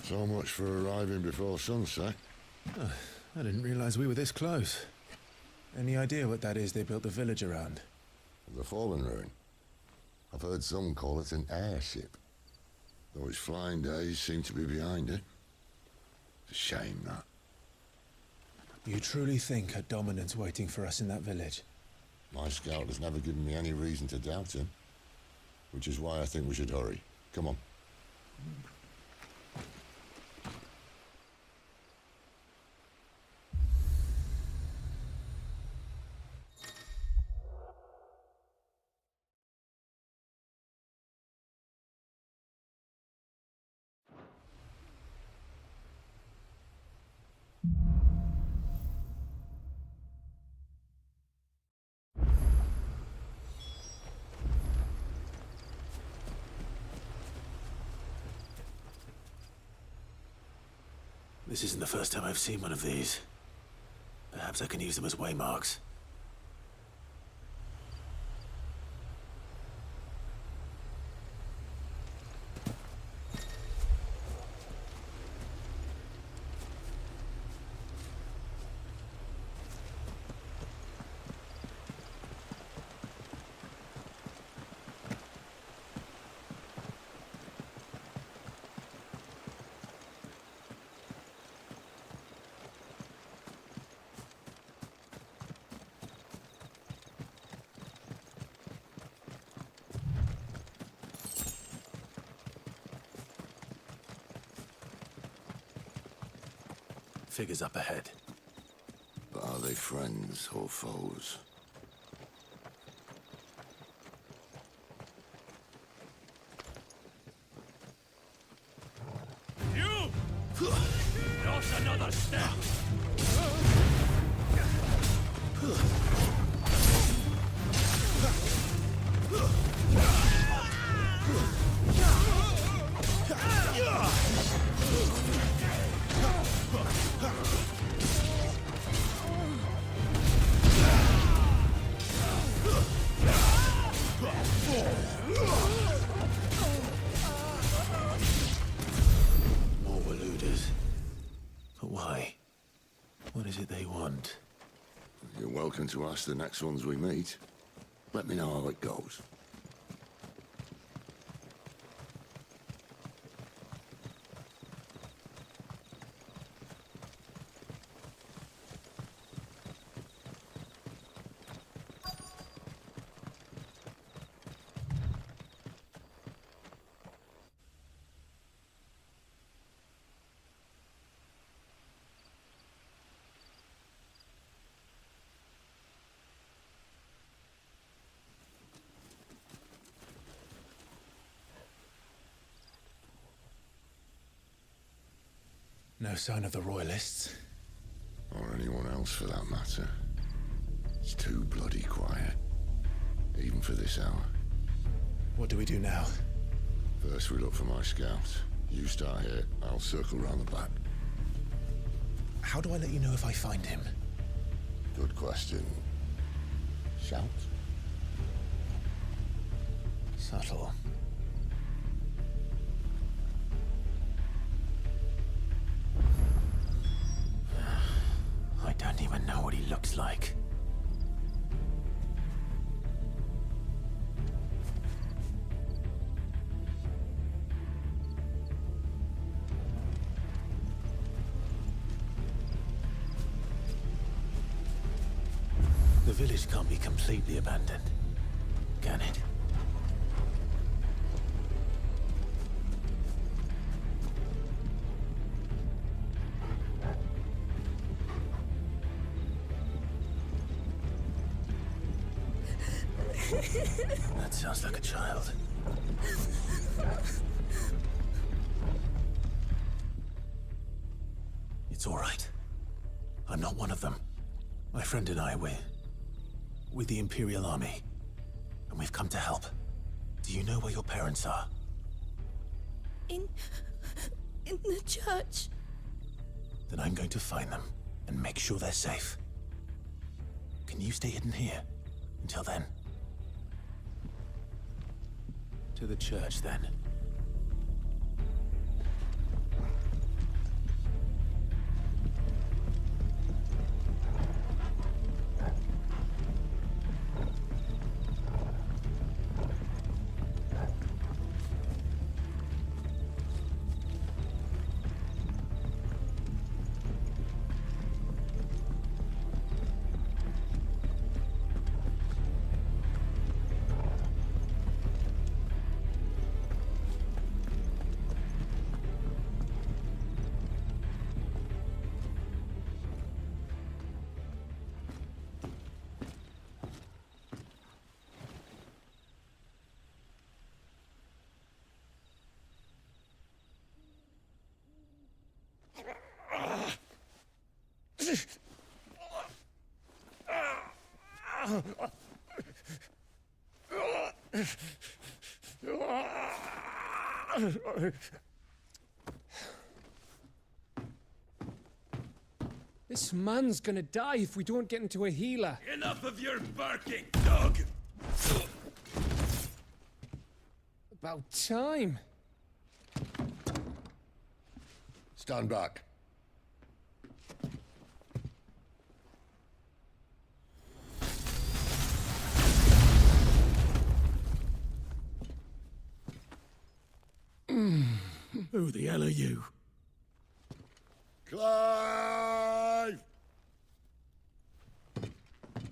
So much for arriving before sunset. Oh, I didn't realize we were this close. Any idea what that is they built the village around? The fallen ruin. I've heard some call it an airship. Though its flying days seem to be behind it. It's a shame, that. You truly think a dominant's waiting for us in that village? My scout has never given me any reason to doubt him. Which is why I think we should hurry. Come on. This isn't the first time I've seen one of these. Perhaps I can use them as waymarks. Figures up ahead. But are they friends or foes? You! Not another step! More Waluders. But why? What is it they want? You're welcome to ask the next ones we meet. Let me know how it goes. No sign of the Royalists. Or anyone else for that matter. It's too bloody quiet. Even for this hour. What do we do now? First we look for my scout. You start here, I'll circle round the back. How do I let you know if I find him? Good question. Shout? Subtle. I don't even know what he looks like. The village can't be completely abandoned, can it? That sounds like a child. It's all right. I'm not one of them. My friend and I, we're with the Imperial Army, and we've come to help. Do you know where your parents are? In the church. Then I'm going to find them and make sure they're safe. Can you stay hidden here until then? To the church, then. This man's gonna die if we don't get into a healer. Enough of your barking, dog! About time. Stand back. Who the hell are you? Clive!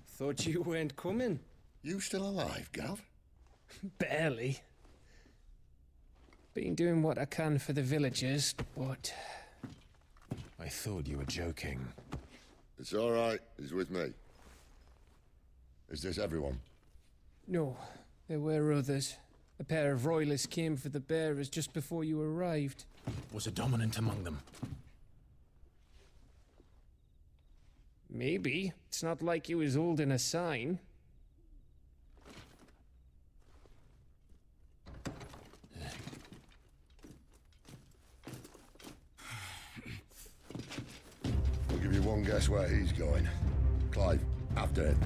Thought you weren't coming. You still alive, Gav? Barely. Been doing what I can for the villagers, but... I thought you were joking. It's all right. He's with me. Is this everyone? No, there were others. A pair of royalists came for the bearers just before you arrived. Was a dominant among them? Maybe. It's not like he was holding a sign. I'll give you one guess where he's going. Clive, after him.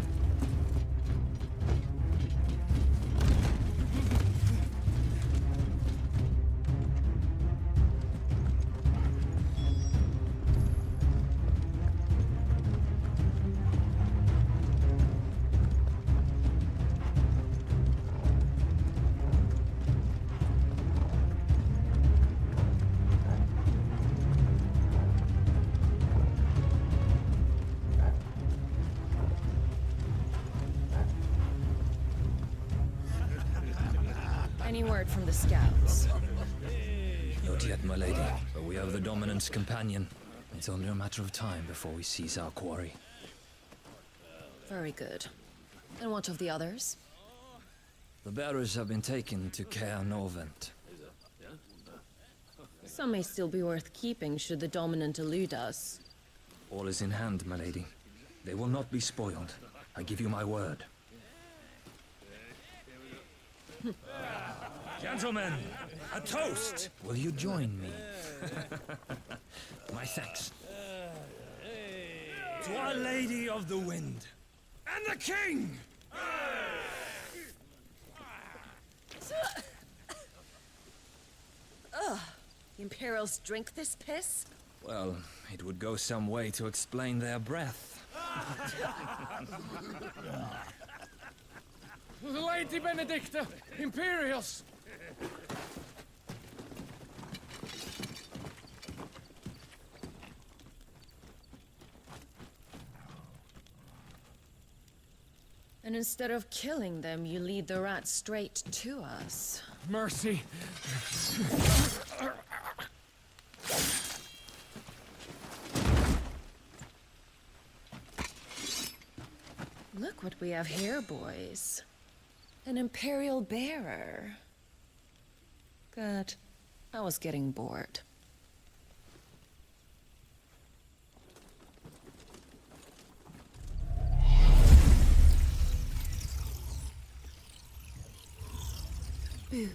Any word from the scouts? Not yet, my lady, but we have the Dominant's companion. It's only a matter of time before we seize our quarry. Very good. And what of the others? The bearers have been taken to Caer Novent. Some may still be worth keeping should the Dominant elude us. All is in hand, my lady. They will not be spoiled. I give you my word. Gentlemen, a toast! Will you join me? My thanks. To Our Lady of the Wind. And the King! The Imperials drink this piss? Well, it would go some way to explain their breath. Lady Benedicta! Imperials! And instead of killing them, you lead the rats straight to us. Mercy! Look what we have here, boys. An Imperial bearer. Good. I was getting bored. Boo.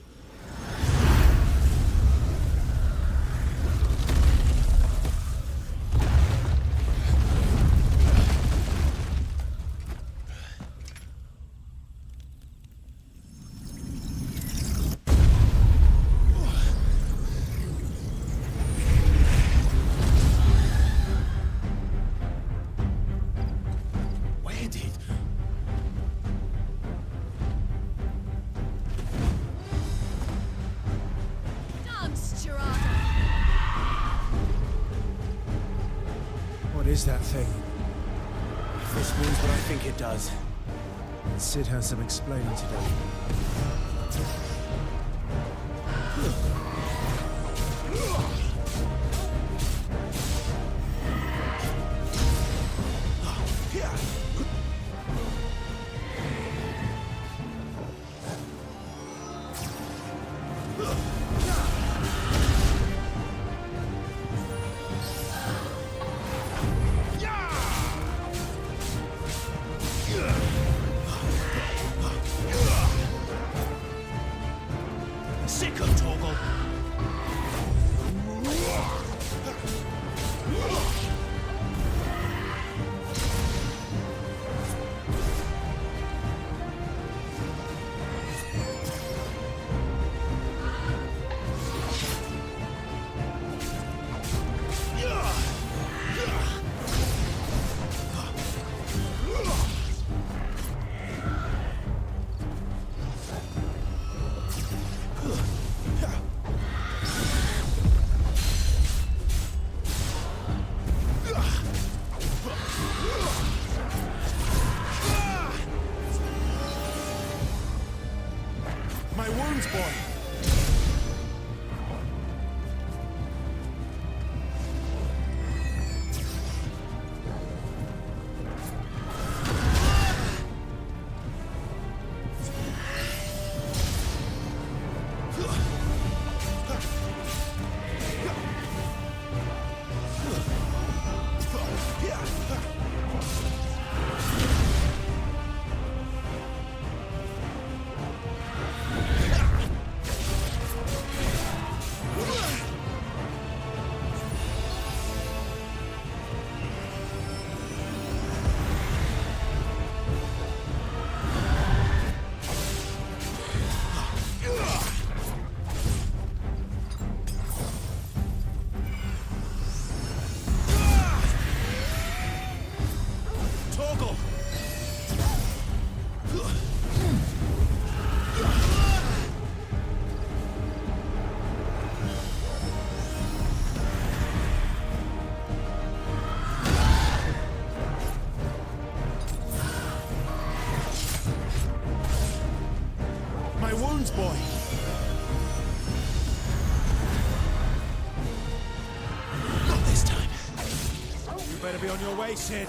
Where did... What is that thing? If this means what I think it does, then Sid has some explaining to do. Sick of Torgal! My wounds, boy! My wounds, boy! Not this time. You better be on your way, Sid.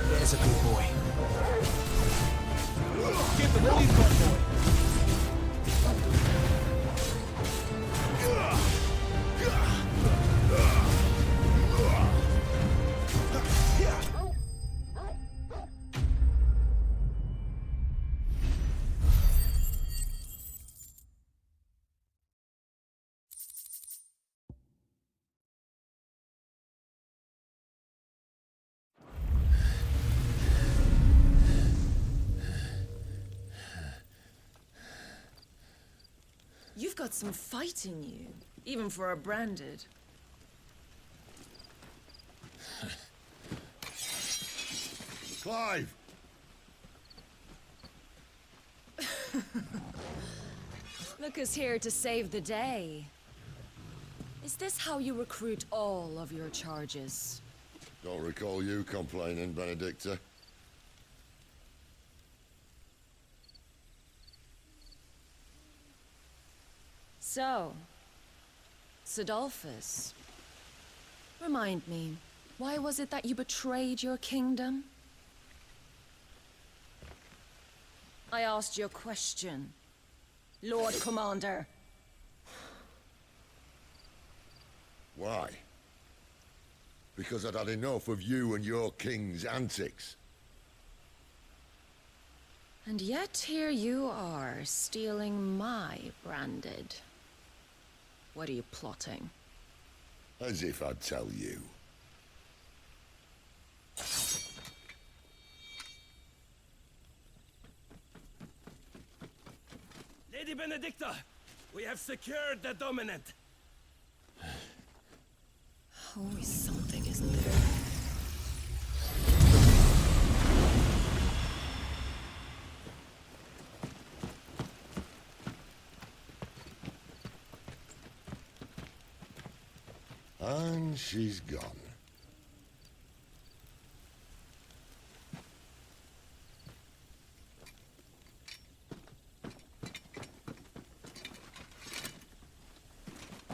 There's a good boy. Give them all you've got, boy. You've got some fight in you, even for a branded. Clive! Look who's here to save the day. Is this how you recruit all of your charges? Don't recall you complaining, Benedicta. So, Sidolphus, remind me, why was it that you betrayed your kingdom? I asked you a question, Lord Commander. Why? Because I'd had enough of you and your king's antics. And yet here you are, stealing my branded. What are you plotting? As if I'd tell you. Lady Benedicta, we have secured the dominant. Always something, isn't there? And she's gone.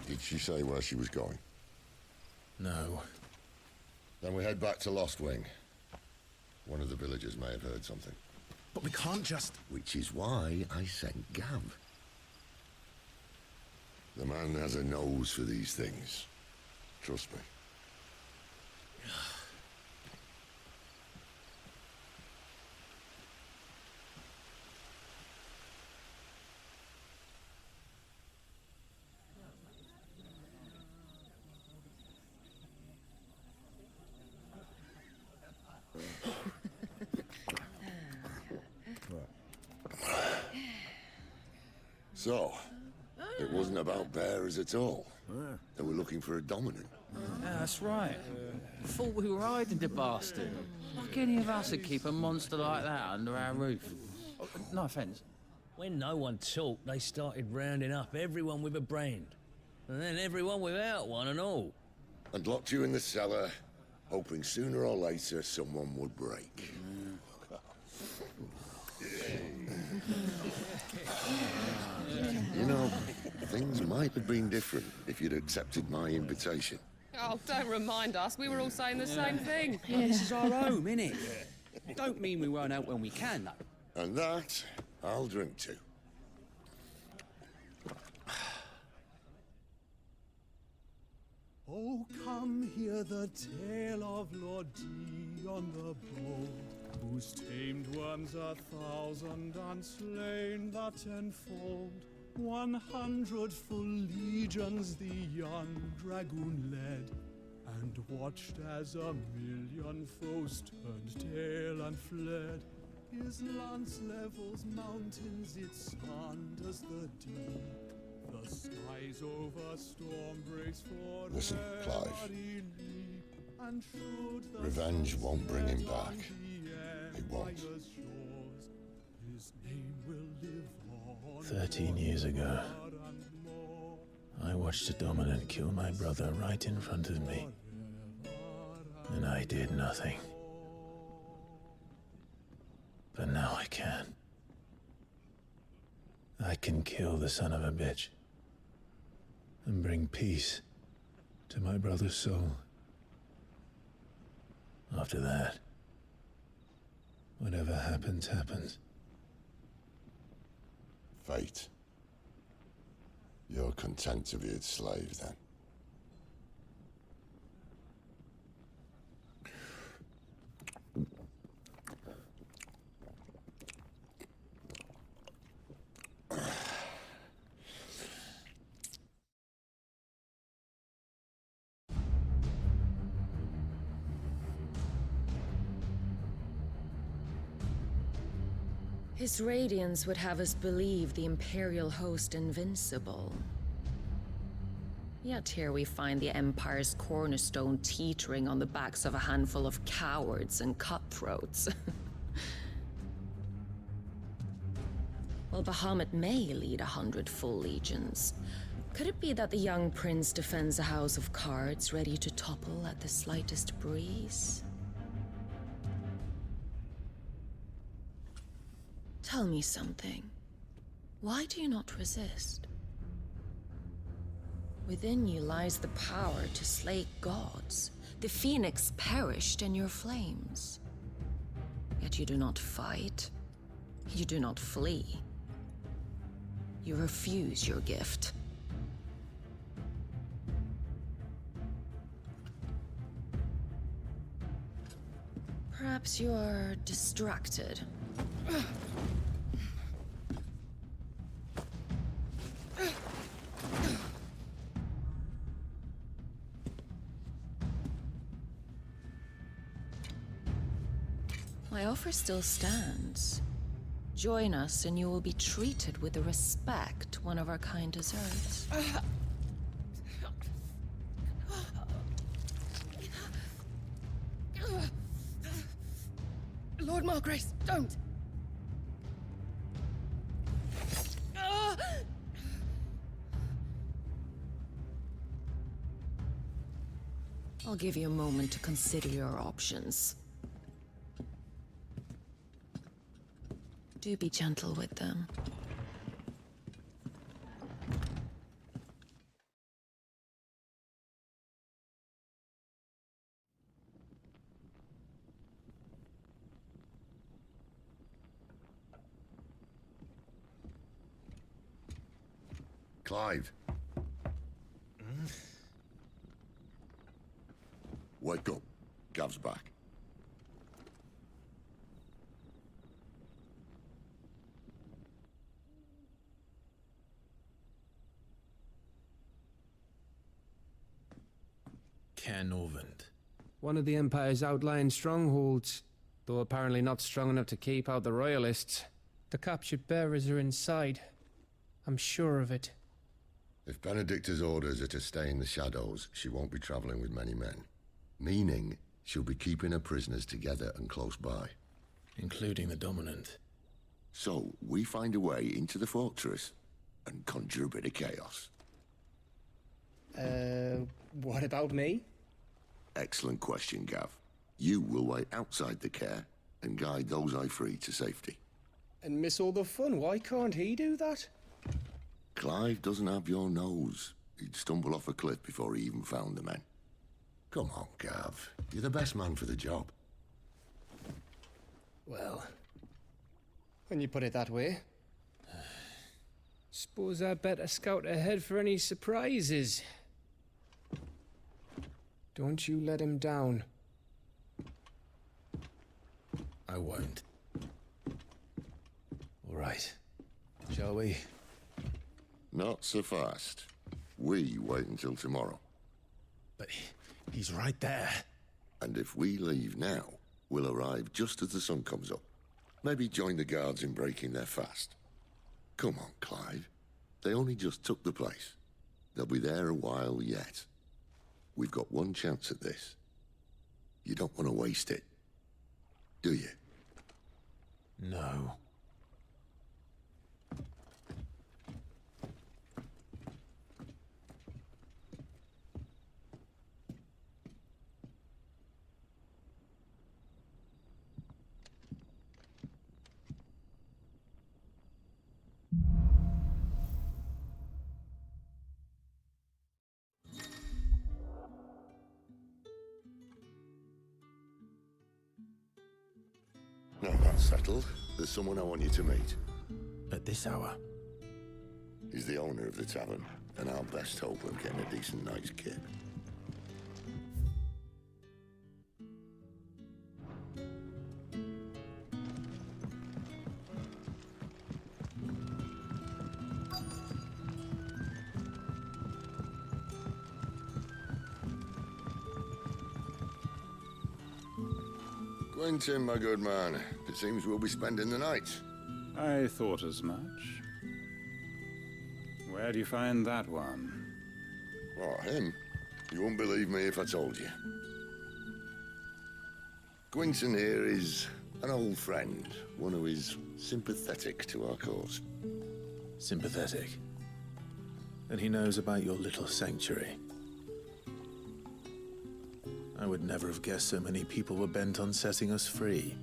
Did she say where she was going? No. Then we head back to Lost Wing. One of the villagers may have heard something. But we can't just... Which is why I sent Gav. The man has a nose for these things. Trust me. So, it wasn't about bearers at all. They were looking for a dominant. Yeah, that's right. Thought we were hiding the bastard. Like any of us would keep a monster like that under our roof. Oh, no offence. When no one talked, they started rounding up everyone with a brand. And then everyone without one and all. And locked you in the cellar, hoping sooner or later someone would break. You know, things might have been different if you'd accepted my invitation. Oh, don't remind us. We were all saying the same thing. This is our home, innit? Don't mean we won't out when we can, though. And that, I'll drink to. Oh, come hear the tale of Lord Dion the Bold, whose tamed worms 1,000 and slain the tenfold. 100 full legions the young dragoon led, and watched as 1,000,000 foes turned tail and fled. His lance levels mountains, it sanders the deep. The skies over storm breaks for Listen, Clive. every leap, and should the Revenge won't bring him back. It won't. His name will live on 13 years ago, and more. I watched a dominant kill my brother right in front of me. And I did nothing. But now I can. I can kill the son of a bitch. And bring peace to my brother's soul. After that, whatever happens, happens. Fate. You're content to be its slave, then? His radiance would have us believe the Imperial host invincible. Yet here we find the Empire's cornerstone teetering on the backs of a handful of cowards and cutthroats. Well, Bahamut may lead 100 full legions. Could it be that the young prince defends a house of cards ready to topple at the slightest breeze? Tell me something. Why do you not resist? Within you lies the power to slay gods. The phoenix perished in your flames. Yet you do not fight. You do not flee. You refuse your gift. Perhaps you are distracted. My offer still stands. Join us and you will be treated with the respect one of our kind deserves. Lord Margrace, don't! I'll give you a moment to consider your options. Do be gentle with them. Clive. Wake up. Gav's back. Caernarvon. One of the Empire's outlying strongholds, though apparently not strong enough to keep out the Royalists. The captured bearers are inside. I'm sure of it. If Benedicta's orders are to stay in the shadows, she won't be traveling with many men. Meaning, she'll be keeping her prisoners together and close by. Including the Dominant. So, we find a way into the fortress and conjure a bit of chaos. What about me? Excellent question, Gav. You will wait outside the care and guide those I free to safety. And miss all the fun. Why can't he do that? Clive doesn't have your nose. He'd stumble off a cliff before he even found the men. Come on, Gav. You're the best man for the job. Well, when you put it that way. Suppose I'd better scout ahead for any surprises. Don't you let him down. I won't. All right. Shall we? Not so fast. We wait until tomorrow. But he's right there. And if we leave now, we'll arrive just as the sun comes up. Maybe join the guards in breaking their fast. Come on, Clive. They only just took the place. They'll be there a while yet. We've got one chance at this. You don't want to waste it, do you? No. Now that's settled. There's someone I want you to meet. At this hour? He's the owner of the tavern, and our best hope of getting a decent night's kip. Quentin, my good man. It seems we'll be spending the night. I thought as much. Where do you find that one? Oh, him? You wouldn't believe me if I told you. Quentin here is an old friend, one who is sympathetic to our cause. Sympathetic. And he knows about your little sanctuary. I would never have guessed so many people were bent on setting us free.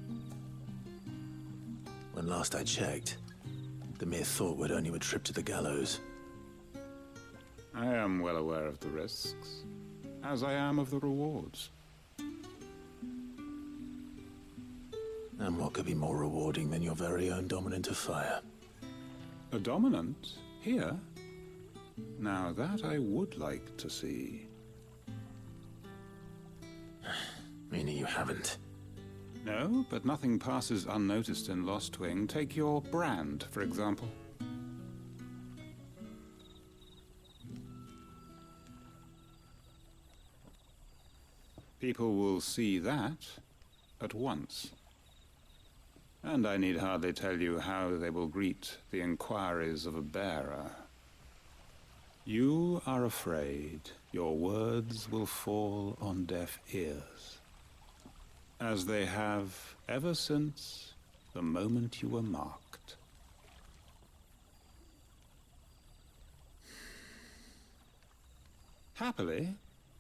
When last I checked, the mere thought would earn you a trip to the gallows. I am well aware of the risks, as I am of the rewards. And what could be more rewarding than your very own Dominant of Fire? A dominant? Here? Now that I would like to see. Meaning you haven't? No, but nothing passes unnoticed in Lost Wing. Take your brand, for example. People will see that at once. And I need hardly tell you how they will greet the inquiries of a bearer. You are afraid your words will fall on deaf ears, as they have ever since the moment you were marked. Happily,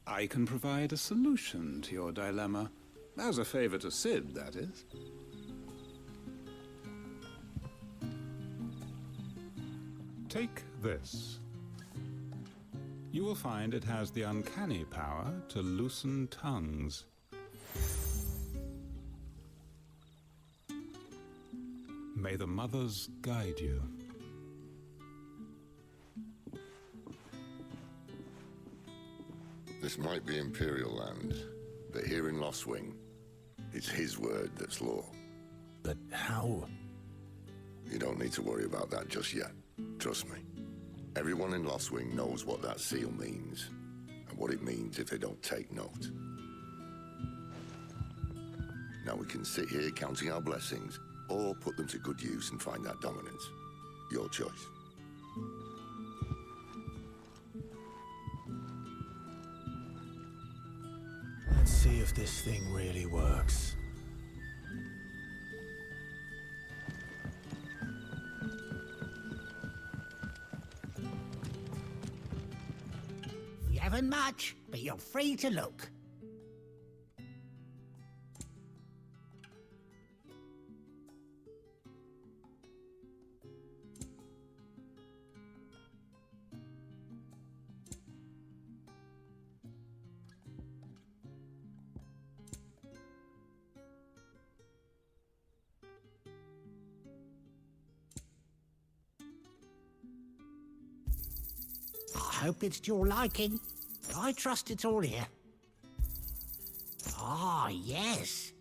I can provide a solution to your dilemma. As a favor to Sid, that is. Take this. You will find it has the uncanny power to loosen tongues. May the mothers guide you. This might be Imperial land, But here in Lost Wing, it's his word that's law. But how? You don't need to worry about that just yet. Trust me. Everyone in Lost Wing knows what that seal means, and what it means if they don't take note. Now we can sit here counting our blessings, or put them to good use and find that dominance. Your choice. Let's see if this thing really works. We haven't much, but you're free to look. I hope it's to your liking. I trust it's all here. Ah, yes.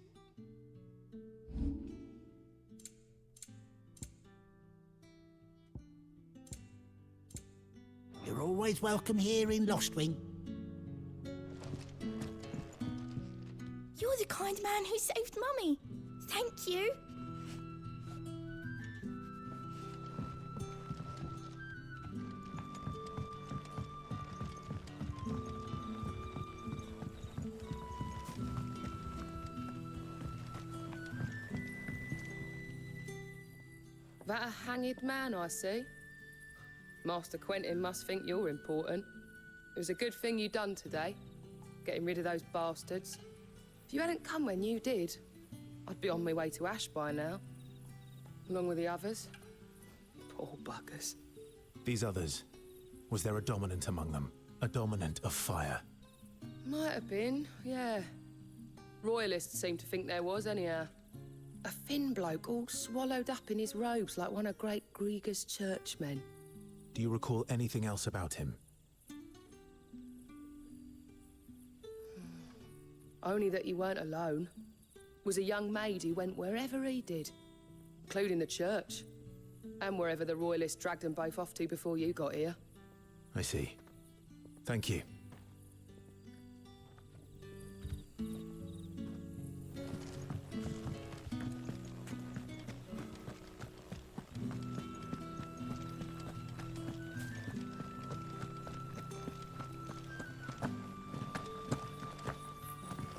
You're always welcome here in Lost Wing. You're the kind man who saved Mummy. Thank you. That a hanged man I see? Master Quentin must think you're important. It was a good thing you done today, getting rid of those bastards. If you hadn't come when you did, I'd be on my way to Ash by now, along with the others. Poor buggers. These others, was there a dominant among them? A dominant of fire? Might have been, yeah. Royalists seem to think there was, anyhow. A thin bloke all swallowed up in his robes like one of Great Grieger's churchmen. Do you recall anything else about him? Only that he weren't alone. Was a young maid who went wherever he did, including the church, and wherever the Royalists dragged them both off to before you got here. I see. Thank you.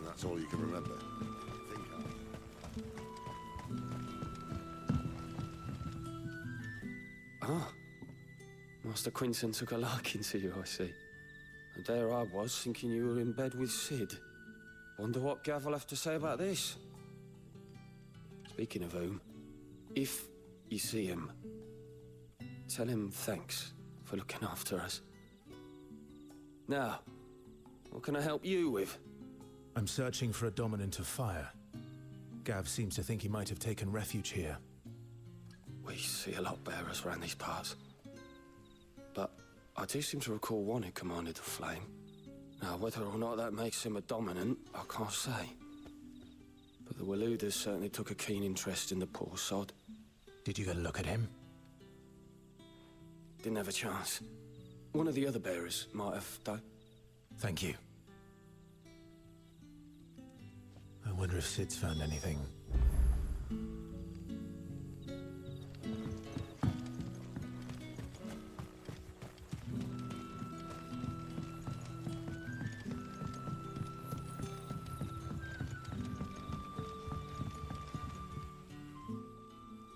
That's all you can remember. Ah. Master Quinton took a liking to you, I see. And there I was, thinking you were in bed with Sid. Wonder what Gav will have to say about this. Speaking of whom, if you see him, tell him thanks for looking after us. Now, what can I help you with? I'm searching for a dominant of fire. Gav seems to think he might have taken refuge here. We see a lot bearers around these parts. But I do seem to recall one who commanded the flame. Now, whether or not that makes him a dominant, I can't say. But the Waluders certainly took a keen interest in the poor sod. Did you get a look at him? Didn't have a chance. One of the other bearers might have, though. Thank you. I wonder if Sid's found anything.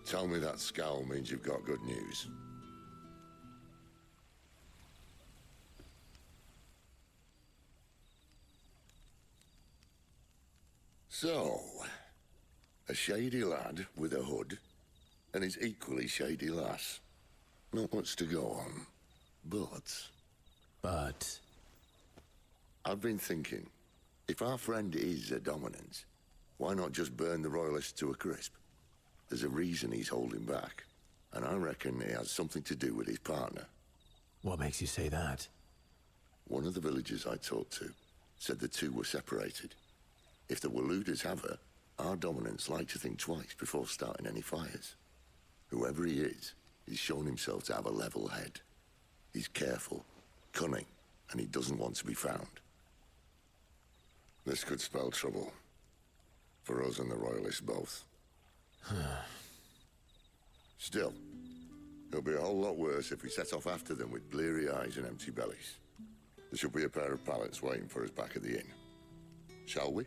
Tell me that scowl means you've got good news. So, a shady lad with a hood, and his equally shady lass. Not much to go on, but... I've been thinking, if our friend is a dominant, why not just burn the Royalists to a crisp? There's a reason he's holding back, and I reckon it has something to do with his partner. What makes you say that? One of the villagers I talked to said the two were separated. If the Waluders have her, our dominants like to think twice before starting any fires. Whoever he is, he's shown himself to have a level head. He's careful, cunning, and he doesn't want to be found. This could spell trouble. For us and the Royalists both. Still, it'll be a whole lot worse if we set off after them with bleary eyes and empty bellies. There should be a pair of pallets waiting for us back at the inn. Shall we?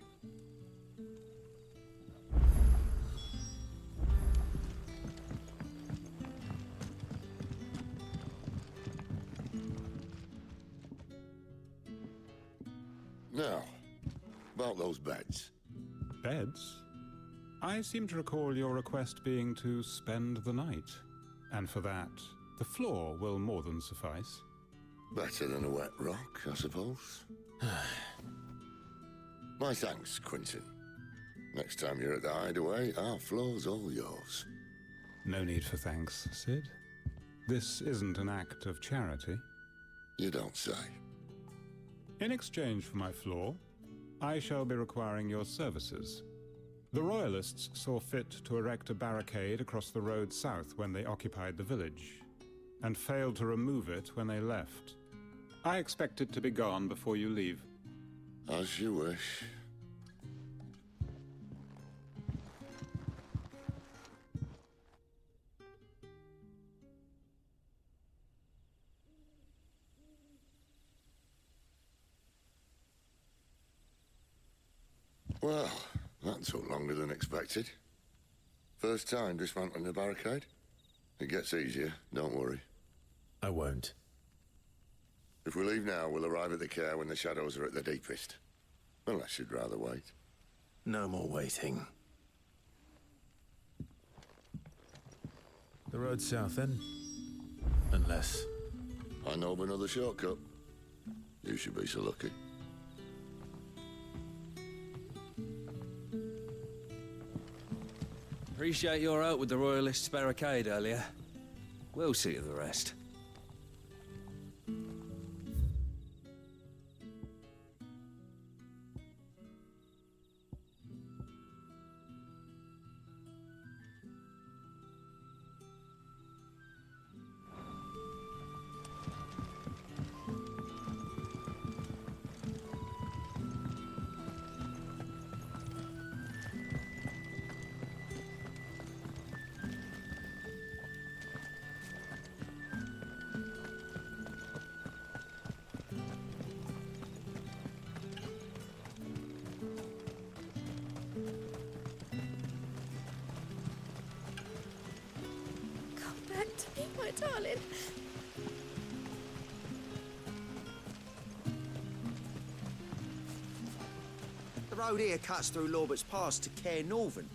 Now, about those beds. Beds? I seem to recall your request being to spend the night. And for that, the floor will more than suffice. Better than a wet rock, I suppose. My thanks, Quinton. Next time you're at the hideaway, our floor's all yours. No need for thanks, Sid. This isn't an act of charity. You don't say. In exchange for my floor, I shall be requiring your services. The Royalists saw fit to erect a barricade across the road south when they occupied the village, and failed to remove it when they left. I expect it to be gone before you leave. As you wish. Well, that took longer than expected. First time dismantling the barricade? It gets easier, don't worry. I won't. If we leave now, we'll arrive at the care when the shadows are at the deepest. Unless you'd rather wait. No more waiting. The road south, then? Unless... I know of another shortcut. You should be so lucky. Appreciate your help with the Royalists' barricade earlier. We'll see to the rest. My darling. The road here cuts through Lorbert's Pass to Care Northern.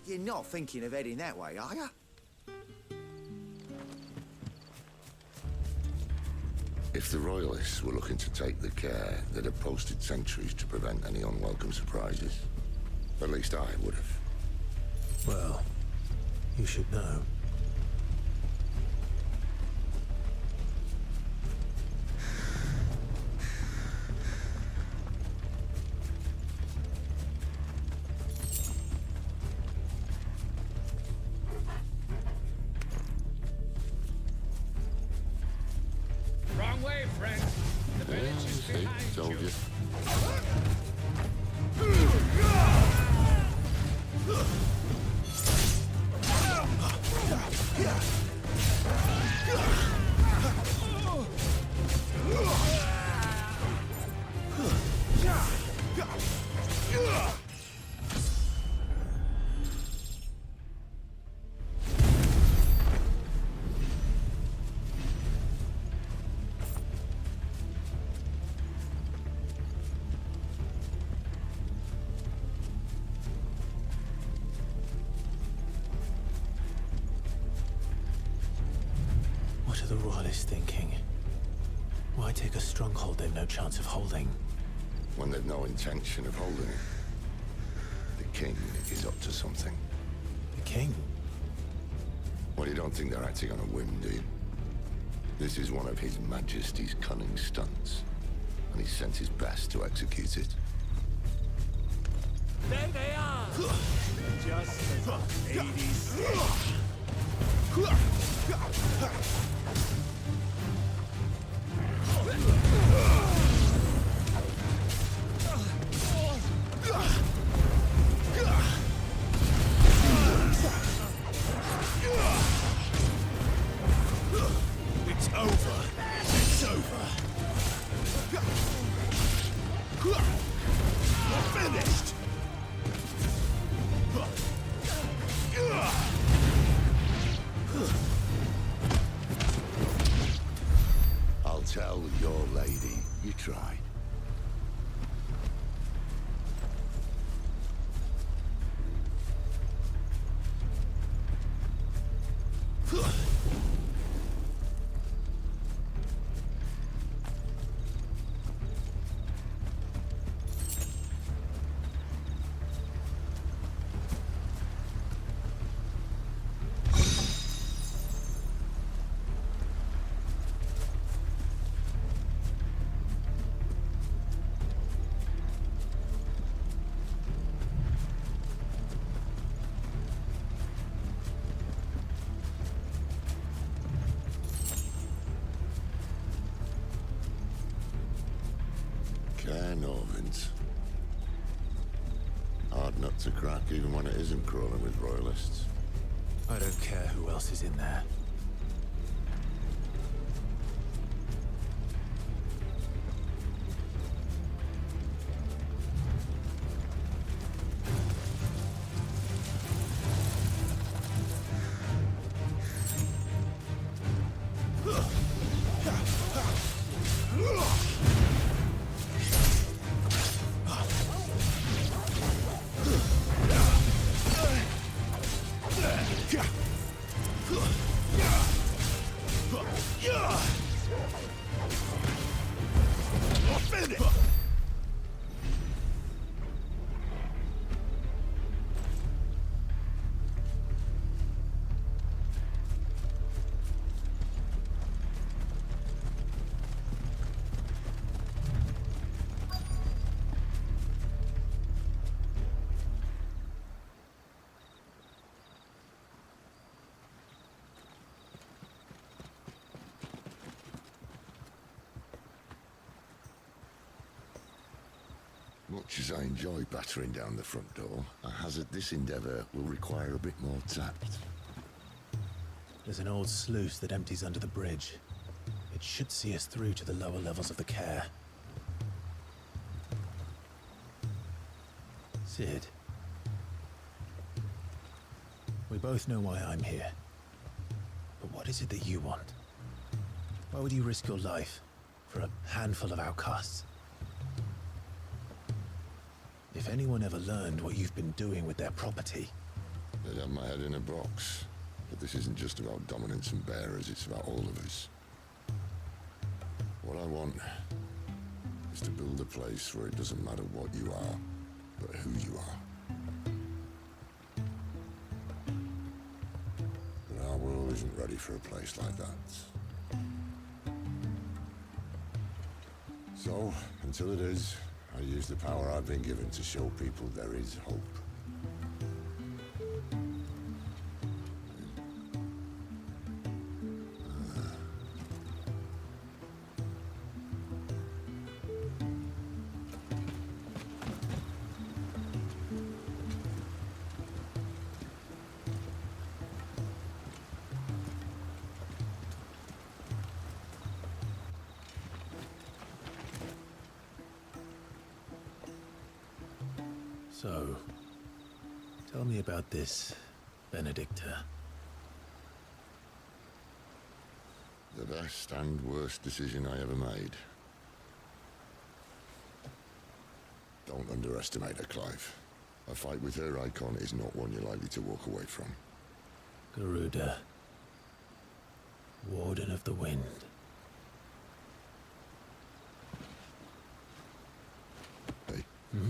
You're not thinking of heading that way, are you? If the Royalists were looking to take the care, they'd have posted sentries to prevent any unwelcome surprises. At least I would have. Well, you should know. Wrong way, friend. The village is behind told you. you. What are the Royalists thinking? Why take a stronghold they've no chance of holding? When they've no intention of holding it. The king is up to something. The king? Well, you don't think they're acting on a whim, do you? This is one of His Majesty's cunning stunts, and he's sent his best to execute it. There they are! Just as the lady said. It's over. It's over. We're finished. I'll tell your lady you tried. Norvins. Hard nut to crack, even when it isn't crawling with royalists. I don't care who else is in there. Much as I enjoy battering down the front door, I hazard this endeavour will require a bit more tact. There's an old sluice that empties under the bridge. It should see us through to the lower levels of the care. Sid. We both know why I'm here. But what is it that you want? Why would you risk your life for a handful of outcasts? If anyone ever learned what you've been doing with their property... They'd have my head in a box. But this isn't just about dominance and bearers, it's about all of us. What I want is to build a place where it doesn't matter what you are, but who you are. But our world isn't ready for a place like that. So, until it is, I use the power I've been given to show people there is hope. So, tell me about this, Benedicta. The best and worst decision I ever made. Don't underestimate her, Clive. A fight with her icon is not one you're likely to walk away from. Garuda. Warden of the Wind. Hey. Hmm?